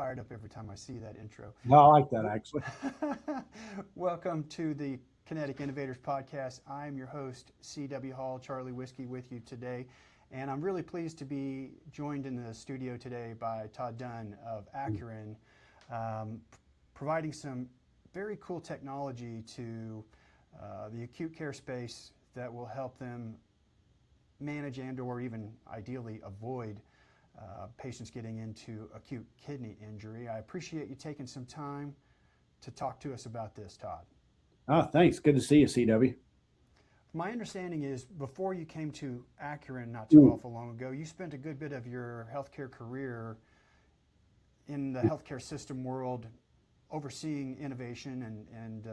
fired up every time I see that intro. No, I like that actually. Welcome to the Kinetic Innovators Podcast. I'm your host, C.W. Hall, Charlie Whiskey, with you today. And I'm really pleased to be joined in the studio today by Todd Dunn of Accuryn, providing some very cool technology to the acute care space that will help them manage and or even ideally avoid patients getting into acute kidney injury. I appreciate you taking some time to talk to us about this, Todd. Oh, thanks. Good to see you, CW. My understanding is before you came to Accuryn not too awful long ago, you spent a good bit of your healthcare career in the healthcare system world overseeing innovation and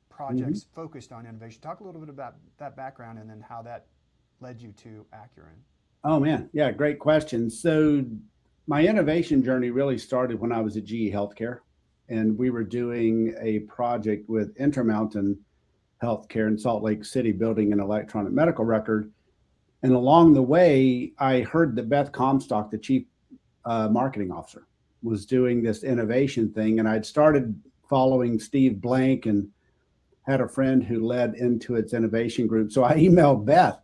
projects focused on innovation. Talk a little bit about that background and then how that led you to Accuryn. Oh, man. Yeah, great question. So my innovation journey really started when I was at GE Healthcare, and we were doing a project with Intermountain Healthcare in Salt Lake City, building an electronic medical record. And along the way, I heard that Beth Comstock, the chief marketing officer, was doing this innovation thing. And I'd started following Steve Blank and had a friend who led Intuit's innovation group. So I emailed Beth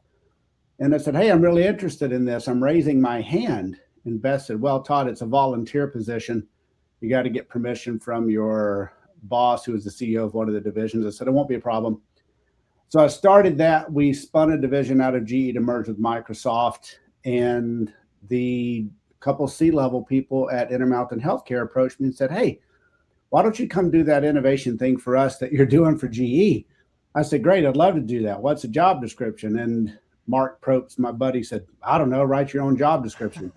and I said, hey, I'm really interested in this. I'm raising my hand. And Beth said, well, Todd, it's a volunteer position. You got to get permission from your boss, who is the CEO of one of the divisions. I said, it won't be a problem. So I started that. We spun a division out of GE to merge with Microsoft. And the couple C-level people at Intermountain Healthcare approached me and said, hey, why don't you come do that innovation thing for us that you're doing for GE? I said, great, I'd love to do that. What's the job description? And Mark Probst, my buddy, said, I don't know, write your own job description.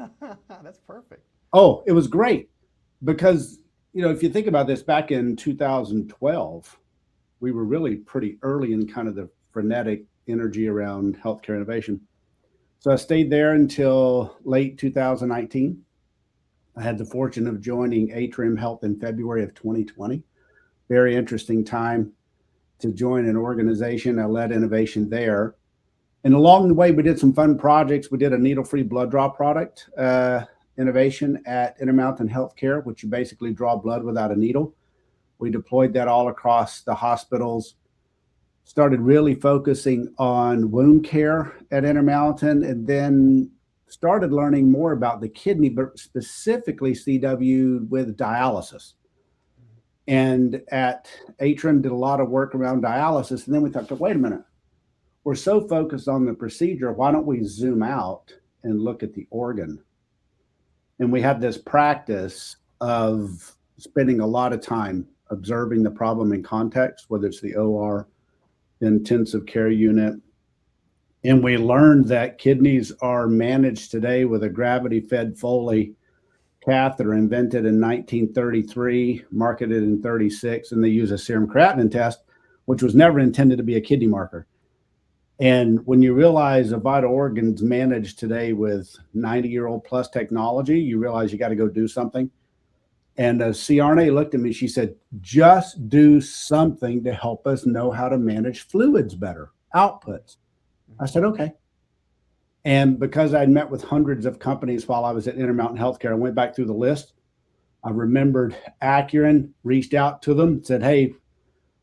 That's perfect. Oh, it was great because, you know, if you think about this, back in 2012, we were really pretty early in kind of the frenetic energy around healthcare innovation. So I stayed there until late 2019. I had the fortune of joining Atrium Health in February of 2020. Very interesting time to join an organization. I led innovation there. And along the way, we did some fun projects. We did a needle-free blood draw product innovation at Intermountain Healthcare, which you basically draw blood without a needle. We deployed that all across the hospitals, started really focusing on wound care at Intermountain, and then started learning more about the kidney, but specifically CW with dialysis. And at Accuryn did a lot of work around dialysis. And then we thought, wait a minute. We're so focused on the procedure, why don't we zoom out and look at the organ? And we had this practice of spending a lot of time observing the problem in context, whether it's the OR, the intensive care unit. And we learned that kidneys are managed today with a gravity-fed Foley catheter invented in 1933, marketed in 36, and they use a serum creatinine test, which was never intended to be a kidney marker. And when you realize a vital organ's managed today with 90-year-old plus technology, you realize you got to go do something. And CRNA looked at me, she said, just do something to help us know how to manage fluids better, outputs. I said, okay. And because I'd met with hundreds of companies while I was at Intermountain Healthcare, I went back through the list. I remembered Accuryn, reached out to them, said, hey,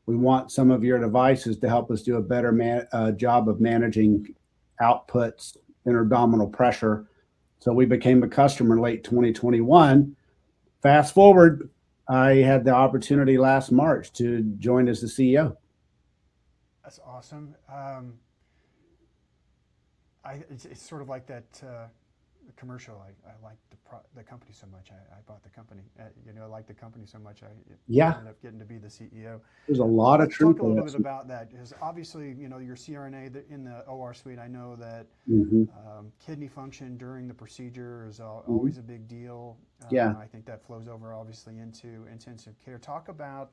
we want some of your devices to help us do a better job of managing outputs, intra-abdominal pressure. So we became a customer in late 2021. Fast forward, I had the opportunity last March to join as the CEO. That's awesome. It's sort of like that commercial. I like the company so much. I bought the company. I like the company so much. I ended up getting to be the CEO. There's a lot of truth. Talk a little bit about that, because obviously, your CRNA in the OR suite. I know that kidney function during the procedure is always a big deal. I think that flows over obviously into intensive care. Talk about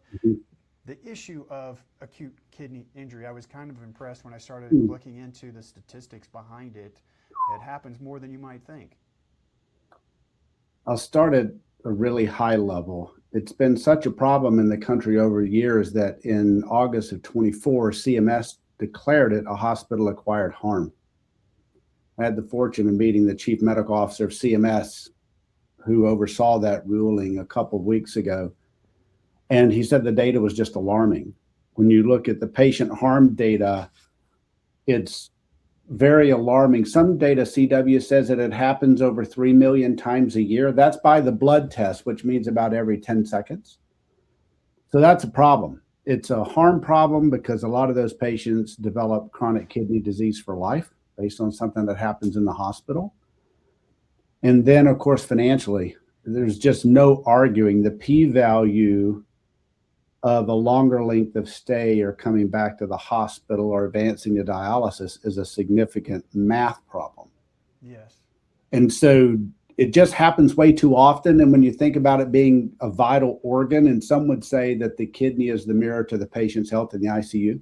the issue of acute kidney injury. I was kind of impressed when I started looking into the statistics behind it. It happens more than you might think. I'll start at a really high level. It's been such a problem in the country over years that in August of 24, CMS declared it a hospital-acquired harm. I had the fortune of meeting the chief medical officer of CMS, who oversaw that ruling a couple of weeks ago. And he said the data was just alarming. When you look at the patient harm data, it's very alarming. Some data, CW says that it happens over 3 million times a year. That's by the blood test, which means about every 10 seconds. So that's a problem. It's a harm problem because a lot of those patients develop chronic kidney disease for life based on something that happens in the hospital. And then, of course, financially, there's just no arguing the p-value of a longer length of stay or coming back to the hospital or advancing to dialysis is a significant math problem. Yes. And so it just happens way too often. And when you think about it being a vital organ, and some would say that the kidney is the mirror to the patient's health in the ICU,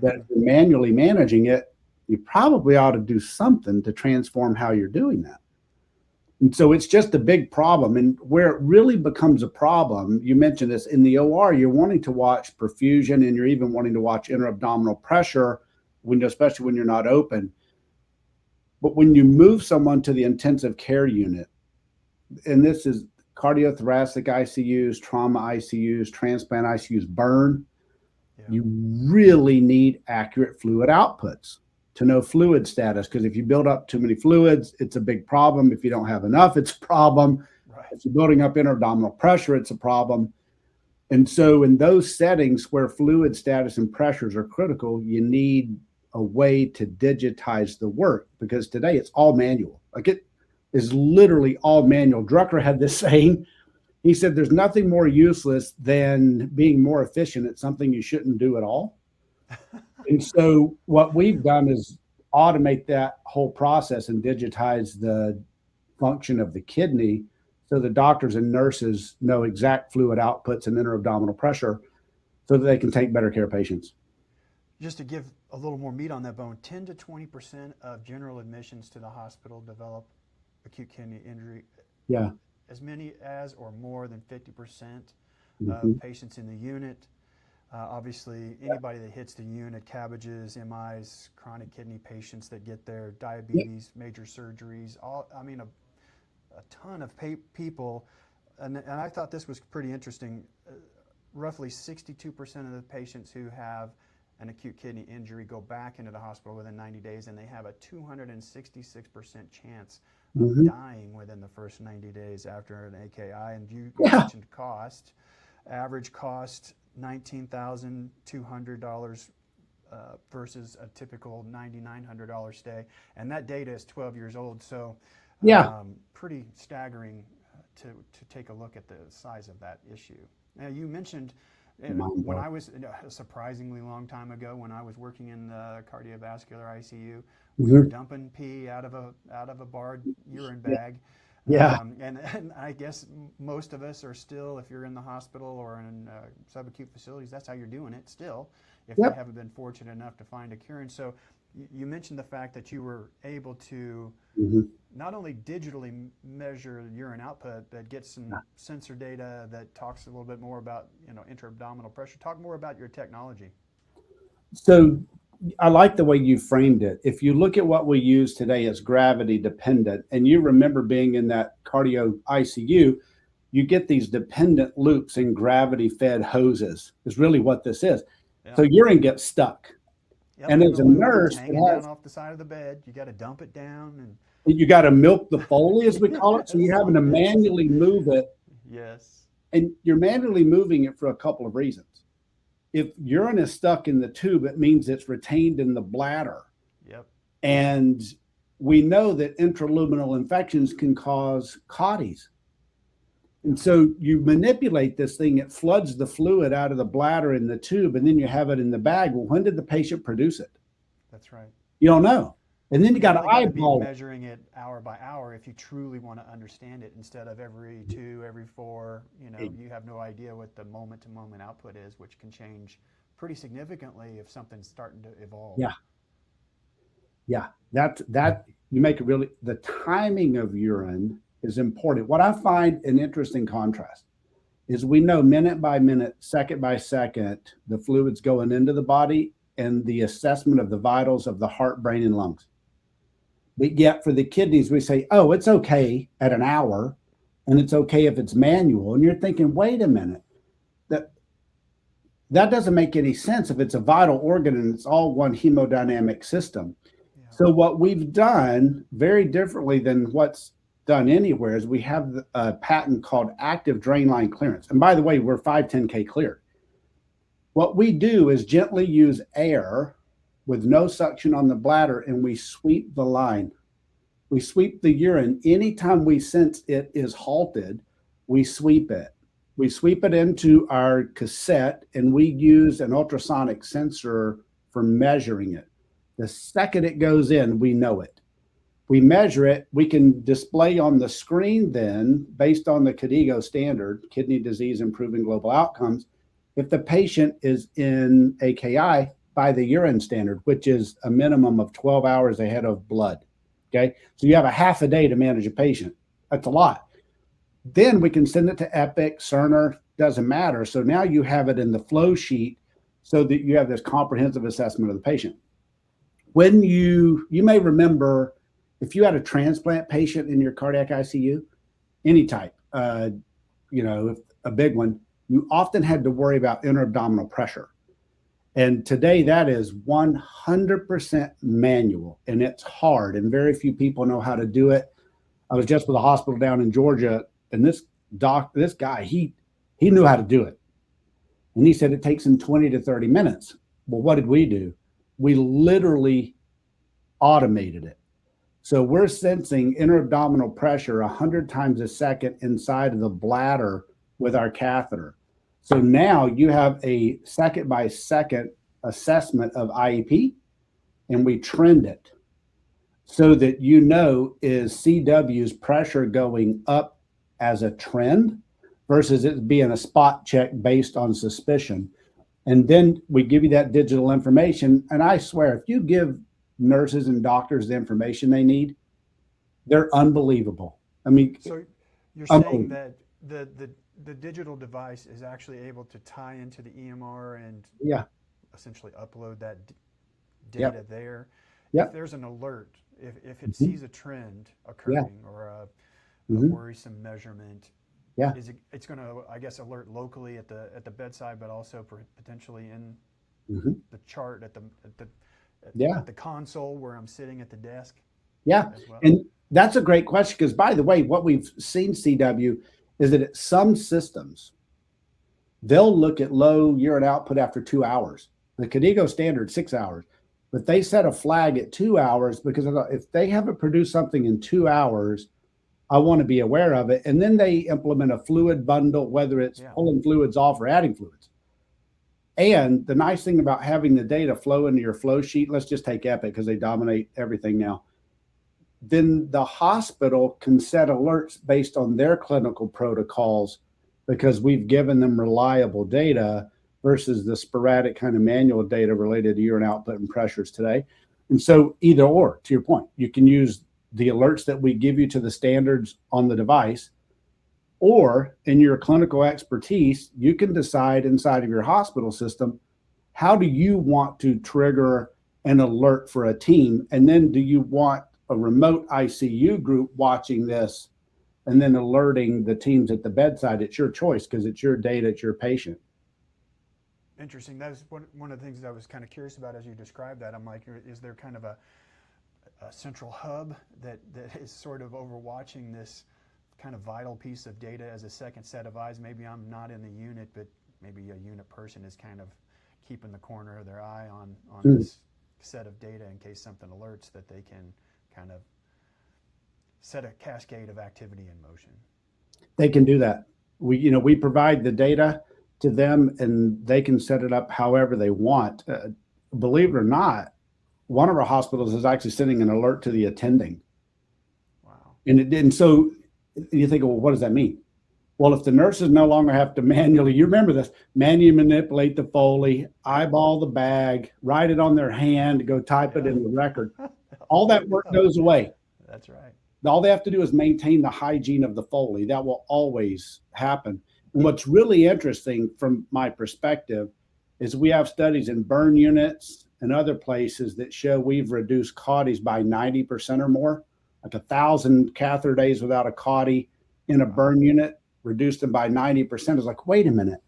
that if you're manually managing it, you probably ought to do something to transform how you're doing that. And so it's just a big problem. And where it really becomes a problem, you mentioned this, in the OR, you're wanting to watch perfusion and you're even wanting to watch intra-abdominal pressure, especially when you're not open. But when you move someone to the intensive care unit, and this is cardiothoracic ICUs, trauma ICUs, transplant ICUs, burn, you really need accurate fluid outputs to know fluid status, because if you build up too many fluids, it's a big problem. If you don't have enough, it's a problem. Right. If you're building up intra-abdominal pressure, it's a problem. And so in those settings where fluid status and pressures are critical, you need a way to digitize the work, because today it's all manual. Like, it is literally all manual. Drucker had this saying. He said, there's nothing more useless than being more efficient at something you shouldn't do at all. And so what we've done is automate that whole process and digitize the function of the kidney, so the doctors and nurses know exact fluid outputs and intra-abdominal pressure so that they can take better care of patients. Just to give a little more meat on that bone, 10 to 20% of general admissions to the hospital develop acute kidney injury. Yeah. As many as or more than 50% of patients in the unit. Obviously, anybody that hits the unit, cabbages, MIs, chronic kidney patients that get there, diabetes, major surgeries, a ton of people. And I thought this was pretty interesting. Roughly 62% of the patients who have an acute kidney injury go back into the hospital within 90 days, and they have a 266% chance of dying within the first 90 days after an AKI. And you mentioned cost. Average cost, $19,200 versus a typical $9,900 stay. And that data is 12 years old. So pretty staggering to take a look at the size of that issue. Now, you mentioned when I was, a surprisingly long time ago, when I was working in the cardiovascular ICU, we were dumping pee out of a barred urine bag. And I guess most of us are still, if you're in the hospital or in subacute facilities, that's how you're doing it still, if you haven't been fortunate enough to find Accuryn. So you mentioned the fact that you were able to not only digitally measure urine output, but get some sensor data that talks a little bit more about intra-abdominal pressure. Talk more about your technology. So I like the way you framed it. If you look at what we use today, it's gravity dependent. And you remember being in that cardio ICU, you get these dependent loops in gravity fed hoses is really what this is. So urine gets stuck. And as a nurse, it's hanging down off the side of the bed. You got to dump it down, and you got to milk the Foley, as we call it. So you're having to manually move it. Yes. And you're manually moving it for a couple of reasons. If urine is stuck in the tube, it means it's retained in the bladder. Yep. And we know that intraluminal infections can cause CODIs. And so you manipulate this thing, it floods the fluid out of the bladder in the tube, and then you have it in the bag. Well, when did the patient produce it? That's right. You don't know. And then you got to eyeball measuring it hour by hour if you truly want to understand it, instead of every 2, every 4. You have no idea what the moment-to-moment output is, which can change pretty significantly if something's starting to evolve. Yeah. That you make it really, the timing of urine is important. What I find an interesting contrast is we know minute by minute, second by second, the fluids going into the body and the assessment of the vitals of the heart, brain, and lungs. But yet for the kidneys, we say, oh, it's okay at an hour. and it's okay if it's manual. And you're thinking, wait a minute, that doesn't make any sense if it's a vital organ and it's all one hemodynamic system. Yeah. So what we've done very differently than what's done anywhere is we have a patent called active drain line clearance. And by the way, we're 510K cleared. What we do is gently use air with no suction on the bladder, and we sweep the line. We sweep the urine. Anytime we sense it is halted, we sweep it. We sweep it into our cassette, and we use an ultrasonic sensor for measuring it. The second it goes in, we know it. We measure it. We can display on the screen then, based on the KDIGO standard, kidney disease improving global outcomes, if the patient is in AKI by the urine standard, which is a minimum of 12 hours ahead of blood. Okay. So you have a half a day to manage a patient. That's a lot. Then we can send it to Epic, Cerner, doesn't matter. So now you have it in the flow sheet so that you have this comprehensive assessment of the patient. When you may remember, if you had a transplant patient in your cardiac ICU, any type, if a big one, you often had to worry about intra-abdominal pressure. And today that is 100% manual, and it's hard, and very few people know how to do it. I was just with a hospital down in Georgia, and this guy, he knew how to do it. And he said it takes him 20 to 30 minutes. Well, what did we do? We literally automated it. So we're sensing intra-abdominal pressure 100 times a second inside of the bladder with our catheter. So now you have a second by second assessment of IEP, and we trend it so that is CW's pressure going up as a trend versus it being a spot check based on suspicion. And then we give you that digital information. And I swear, if you give nurses and doctors the information they need, they're unbelievable. I mean, so you're saying that the digital device is actually able to tie into the EMR and essentially upload that data there. If there's an alert, if it sees a trend occurring or a worrisome measurement, it's going to, I guess, alert locally at the bedside, but also potentially in the chart at the console where I'm sitting at the desk. Yeah, well. And that's a great question because, by the way, what we've seen, CW, is that at some systems, they'll look at low urine output after 2 hours. The KDIGO standard, 6 hours. But they set a flag at 2 hours because if they haven't produced something in 2 hours, I want to be aware of it. And then they implement a fluid bundle, whether it's pulling fluids off or adding fluids. And the nice thing about having the data flow into your flow sheet, let's just take Epic because they dominate everything now. Then the hospital can set alerts based on their clinical protocols because we've given them reliable data versus the sporadic kind of manual data related to urine output and pressures today. And so either or, to your point, you can use the alerts that we give you to the standards on the device, or in your clinical expertise, you can decide inside of your hospital system, how do you want to trigger an alert for a team? And then do you want a remote ICU group watching this and then alerting the teams at the bedside? It's your choice because it's your data, it's your patient. Interesting. That was one of the things that I was kind of curious about as you described that. I'm like, is there kind of a central hub that is sort of overwatching this kind of vital piece of data as a second set of eyes? Maybe I'm not in the unit, but maybe a unit person is kind of keeping the corner of their eye on this set of data in case something alerts that they can kind of set a cascade of activity in motion. They can do that. We provide the data to them and they can set it up however they want. Believe it or not, one of our hospitals is actually sending an alert to the attending. Wow. And so you think, well, what does that mean? Well, if the nurses no longer have to manually manipulate the Foley, eyeball the bag, write it on their hand, go type it in the record, all that work goes away. That's right. All they have to do is maintain the hygiene of the Foley. That will always happen. And what's really interesting from my perspective is we have studies in burn units and other places that show we've reduced CAUTIs by 90% or more, like 1,000 catheter days without a CAUTI in a burn unit, reduced them by 90%. It's like, wait a minute,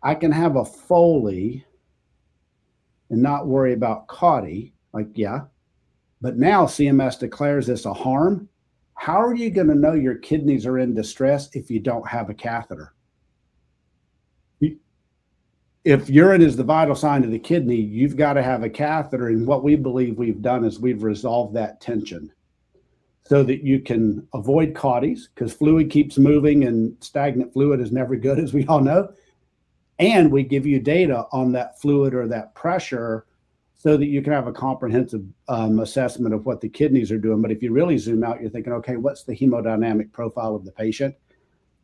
I can have a Foley and not worry about CAUTI. Like, yeah, but now CMS declares this a harm. How are you going to know your kidneys are in distress if you don't have a catheter? If urine is the vital sign of the kidney, you've got to have a catheter. And what we believe we've done is we've resolved that tension so that you can avoid CAUTIs, because fluid keeps moving and stagnant fluid is never good, as we all know. And we give you data on that fluid or that pressure so that you can have a comprehensive assessment of what the kidneys are doing. But if you really zoom out, you're thinking, okay, what's the hemodynamic profile of the patient?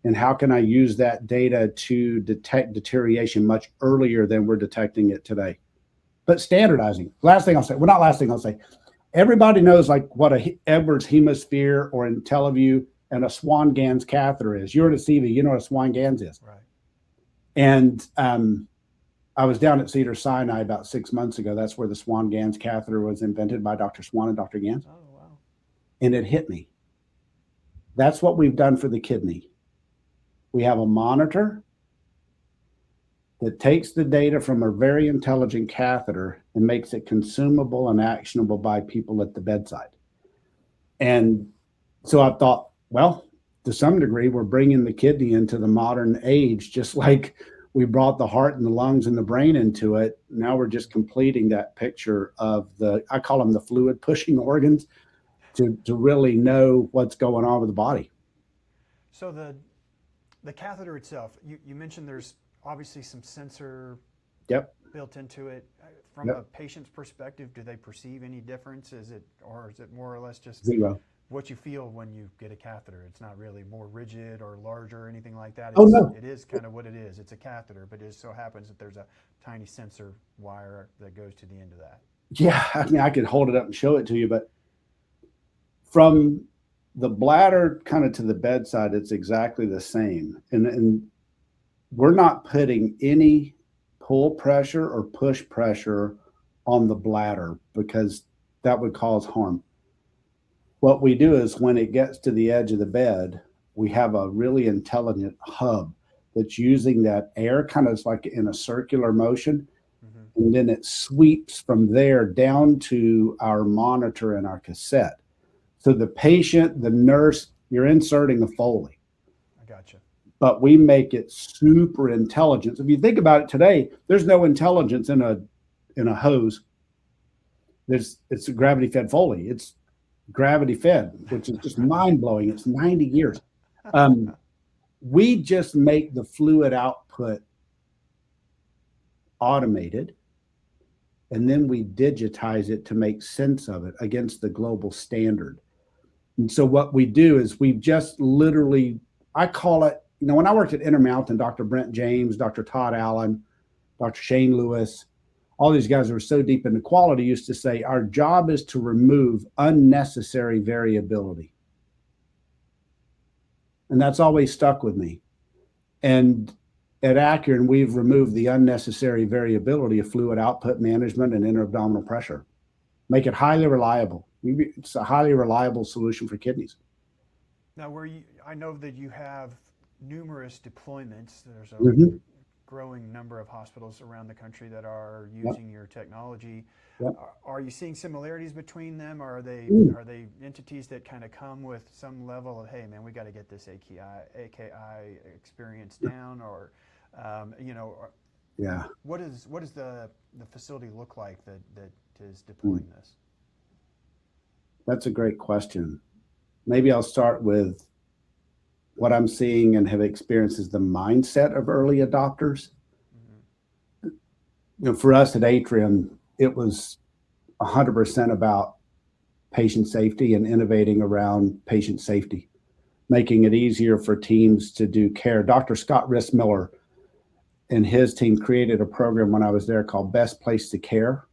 And how can I use that data to detect deterioration much earlier than we're detecting it today? But standardizing. Last thing I'll say, well, not last thing I'll say, everybody knows like what a Edwards hemisphere or IntelliVue and a Swan-Ganz catheter is. You're at a CV, you know what a Swan-Ganz is. Right. And I was down at Cedars-Sinai about 6 months ago. That's where the Swan-Ganz catheter was invented by Dr. Swan and Dr. Ganz. Oh, wow. And it hit me. That's what we've done for the kidney. We have a monitor that takes the data from a very intelligent catheter and makes it consumable and actionable by people at the bedside. And so I thought, well, to some degree, we're bringing the kidney into the modern age, just like we brought the heart and the lungs and the brain into it. Now we're just completing that picture of I call them the fluid pushing organs to really know what's going on with the body. So the catheter itself, you mentioned there's obviously some sensor built into it. From a patient's perspective, do they perceive any difference? Is it more or less just Zero. What you feel when you get a catheter? It's not really more rigid or larger or anything like that. No. It is kind of what it is. It's a catheter, but it just so happens that there's a tiny sensor wire that goes to the end of that. Yeah, I mean, I could hold it up and show it to you, but from the bladder kind of to the bedside, it's exactly the same. And we're not putting any pull pressure or push pressure on the bladder because that would cause harm. What we do is when it gets to the edge of the bed, we have a really intelligent hub that's using that air kind of like in a circular motion. Mm-hmm. And then it sweeps from there down to our monitor and our cassette. So the patient, the nurse, you're inserting a Foley. I gotcha. But we make it super intelligent. If you think about it today, there's no intelligence in a hose. It's a gravity fed Foley. It's gravity fed, which is just mind blowing. It's 90 years. We just make the fluid output automated, and then we digitize it to make sense of it against the global standard. And so what we do is we've just literally, I call it, when I worked at Intermountain, Dr. Brent James, Dr. Todd Allen, Dr. Shane Lewis, all these guys who are so deep into quality used to say, our job is to remove unnecessary variability. And that's always stuck with me. And at Accuryn, we've removed the unnecessary variability of fluid output management and intra-abdominal pressure. Make it highly reliable. It's a highly reliable solution for kidneys. Now, I know that you have numerous deployments. There's a growing number of hospitals around the country that are using your technology. Are you seeing similarities between them? Or are they entities that kind of come with some level of, hey man, we got to get this AKI experience down, or what does the facility look like that is deploying this? That's a great question. Maybe I'll start with what I'm seeing and have experienced is the mindset of early adopters. Mm-hmm. For us at Accuryn, it was 100% about patient safety and innovating around patient safety, making it easier for teams to do care. Dr. Scott Rissmiller and his team created a program when I was there called Best Place to Care.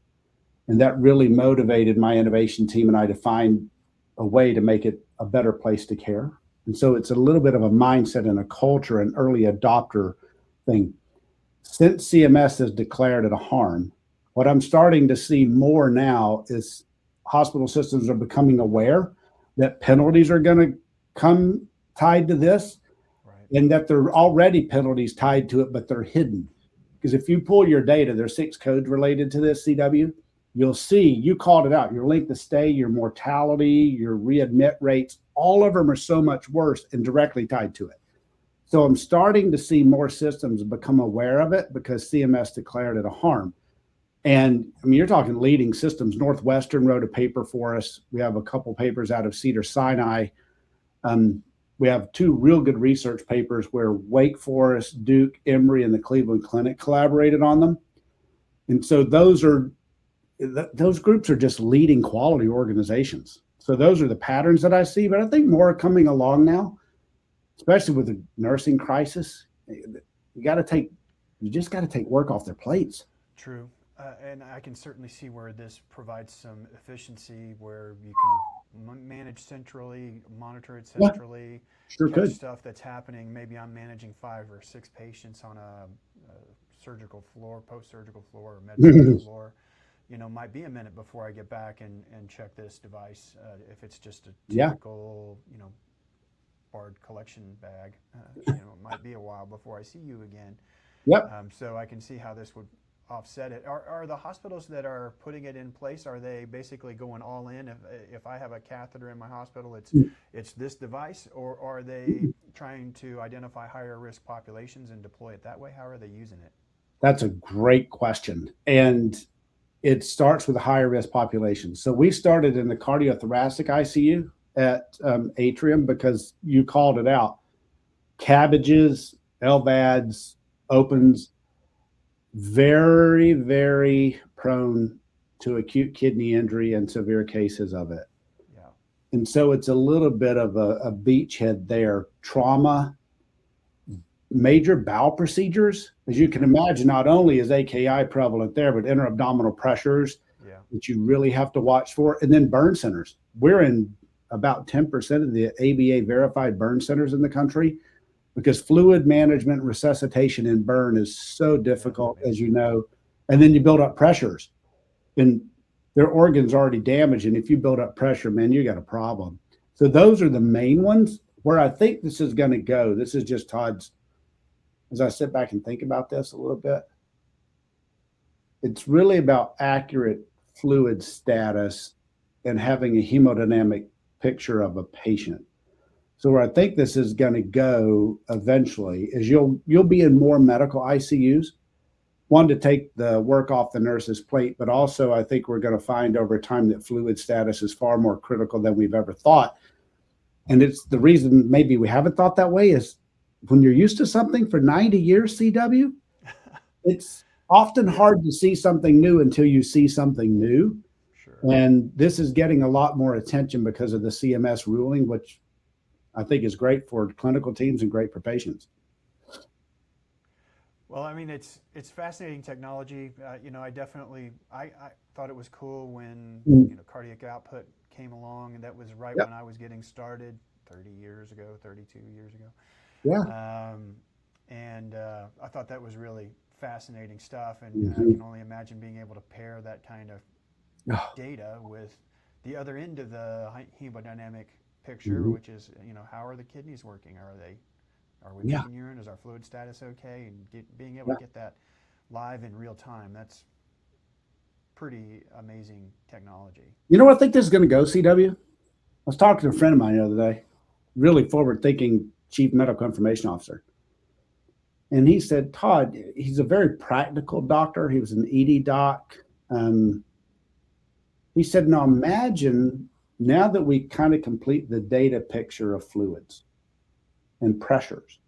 And that really motivated my innovation team and I to find a way to make it a better place to care. And so it's a little bit of a mindset and a culture, an early adopter thing. Since CMS has declared it a harm, what I'm starting to see more now is hospital systems are becoming aware that penalties are going to come tied to this, and that there are already penalties tied to it, but they're hidden. Because if you pull your data, there's 6 codes related to this, CW, you'll see, you called it out, your length of stay, your mortality, your readmit rates, all of them are so much worse and directly tied to it. So I'm starting to see more systems become aware of it because CMS declared it a harm. And I mean, you're talking leading systems. Northwestern wrote a paper for us. We have a couple papers out of Cedars-Sinai. We have 2 real good research papers where Wake Forest, Duke, Emory, and the Cleveland Clinic collaborated on them. And so those groups are just leading quality organizations. So those are the patterns that I see, but I think more are coming along now, especially with the nursing crisis. You just got to take work off their plates. True. And I can certainly see where this provides some efficiency, where you can manage centrally, monitor it centrally, catch stuff that's happening. Maybe I'm managing 5 or 6 patients on a surgical floor, post-surgical floor, or med floor. Might be a minute before I get back and check this device. If it's just a typical, barred collection bag, it might be a while before I see you again. So I can see how this would offset it. Are the hospitals that are putting it in place, are they basically going all in? If I have a catheter in my hospital, it's this device, or are they trying to identify higher risk populations and deploy it that way? How are they using it? That's a great question. And it starts with a higher risk population. So we started in the cardiothoracic ICU at Accuryn because you called it out. Cabbages, LVADs, opens, very, very prone to acute kidney injury and severe cases of it. And so it's a little bit of a beachhead there. Trauma, major bowel procedures, as you can imagine, not only is AKI prevalent there, but intra-abdominal pressures that you really have to watch for. And then burn centers. We're in about 10% of the ABA verified burn centers in the country, because fluid management, resuscitation in burn is so difficult, as you know. And then you build up pressures, and their organs already damaged. And if you build up pressure, man, you got a problem. So those are the main ones. Where I think this is going to go, this is just Todd's, as I sit back and think about this a little bit, it's really about accurate fluid status and having a hemodynamic picture of a patient. So where I think this is going to go eventually is you'll be in more medical ICUs, one, to take the work off the nurse's plate, but also I think we're going to find over time that fluid status is far more critical than we've ever thought. And it's the reason maybe we haven't thought that way is when you're used to something for 90 years, CW, it's often hard to see something new until you see something new. Sure. And this is getting a lot more attention because of the CMS ruling, which I think is great for clinical teams and great for patients. Well, I mean, it's fascinating technology. I definitely I thought it was cool when cardiac output came along, and that was right when I was getting started 32 years ago. And I thought that was really fascinating stuff, and I can only imagine being able to pair that kind of data with the other end of the hemodynamic picture, which is, how are the kidneys working? Are we making urine? Is our fluid status okay? And being able to get that live in real time, that's pretty amazing technology. You know where I think this is going to go, CW? I was talking to a friend of mine the other day, really forward-thinking chief medical information officer. And he said, Todd, he's a very practical doctor. He was an ED doc. He said, now imagine now that we kind of complete the data picture of fluids and pressures,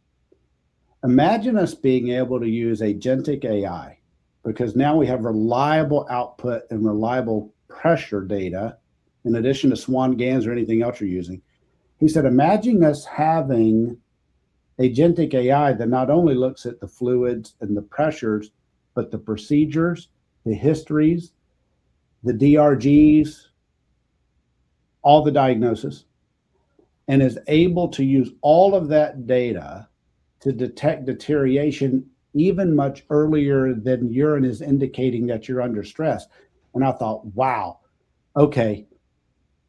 imagine us being able to use agentic AI, because now we have reliable output and reliable pressure data in addition to Swan GANs or anything else you're using. He said, imagine us having agentic AI that not only looks at the fluids and the pressures, but the procedures, the histories, the DRGs, all the diagnosis, and is able to use all of that data to detect deterioration even much earlier than urine is indicating that you're under stress. And I thought, wow, okay,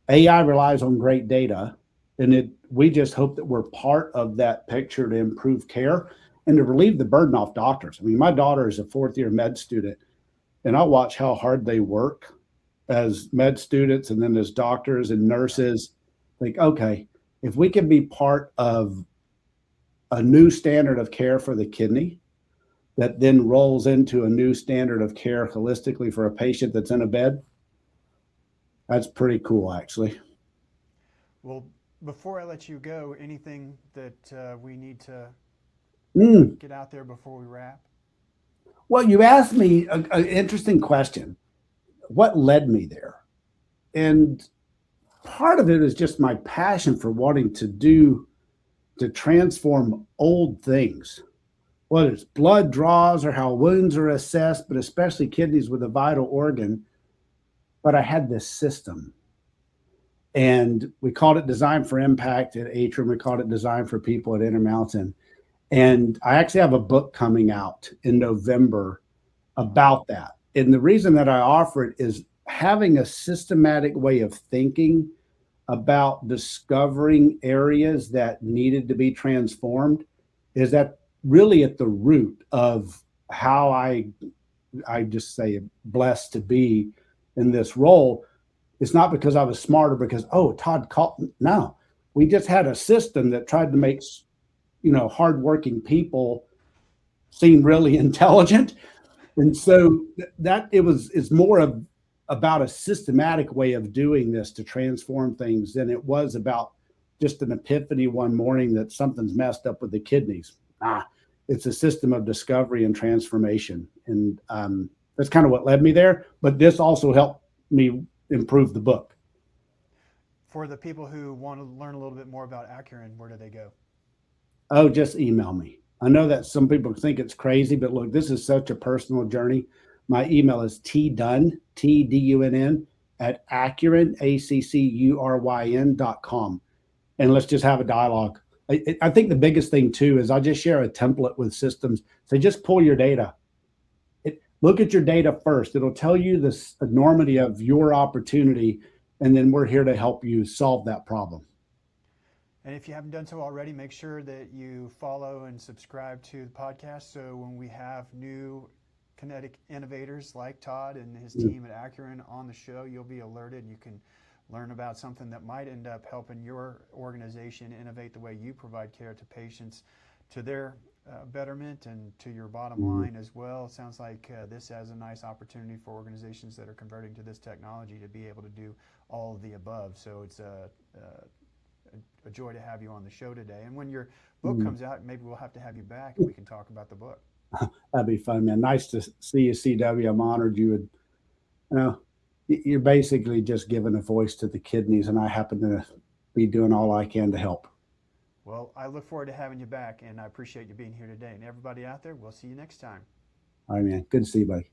AI relies on great data, and we just hope that we're part of that picture to improve care and to relieve the burden off doctors. I mean, my daughter is a fourth year med student, and I watch how hard they work as med students and then as doctors and nurses. Like, okay, if we can be part of a new standard of care for the kidney that then rolls into a new standard of care holistically for a patient that's in a bed, that's pretty cool, actually. Well, before I let you go, anything that we need to get out there before we wrap? Well, you asked me an interesting question. What led me there? And part of it is just my passion for wanting to transform old things, whether it's blood draws or how wounds are assessed, but especially kidneys with a vital organ. But I had this system, and we called it Design for Impact at Accuryn. We called it Design for People at Intermountain. And I actually have a book coming out in November about that. And the reason that I offer it is having a systematic way of thinking about discovering areas that needed to be transformed is that really at the root of how I just say blessed to be in this role. It's not because I was smarter, because, oh, Todd called. No, we just had a system that tried to make, hardworking people seem really intelligent. And so it's more about a systematic way of doing this to transform things than it was about just an epiphany one morning that something's messed up with the kidneys. It's a system of discovery and transformation. And that's kind of what led me there. But this also helped me improve the book. For the people who want to learn a little bit more about Accuryn, where do they go? Oh, just email me. I know that some people think it's crazy, but look, this is such a personal journey. My email is tdunn, TDUNN, at Accuryn, ACCURYN.com. And let's just have a dialogue. I think the biggest thing too is I'll just share a template with systems. So just pull your data. Look at your data first. It'll tell you the enormity of your opportunity, and then we're here to help you solve that problem. And if you haven't done so already, make sure that you follow and subscribe to the podcast, so when we have new kinetic innovators like Todd and his team at Accuryn on the show, you'll be alerted. You can learn about something that might end up helping your organization innovate the way you provide care to patients, to their betterment and to your bottom line as well. It sounds like this has a nice opportunity for organizations that are converting to this technology to be able to do all of the above. So it's a joy to have you on the show today. And when your book comes out, maybe we'll have to have you back and we can talk about the book. That'd be fun, man. Nice to see you, CW. I'm honored you would, you're basically just giving a voice to the kidneys, and I happen to be doing all I can to help. Well, I look forward to having you back, and I appreciate you being here today. And everybody out there, we'll see you next time. All right, man. Good to see you, buddy.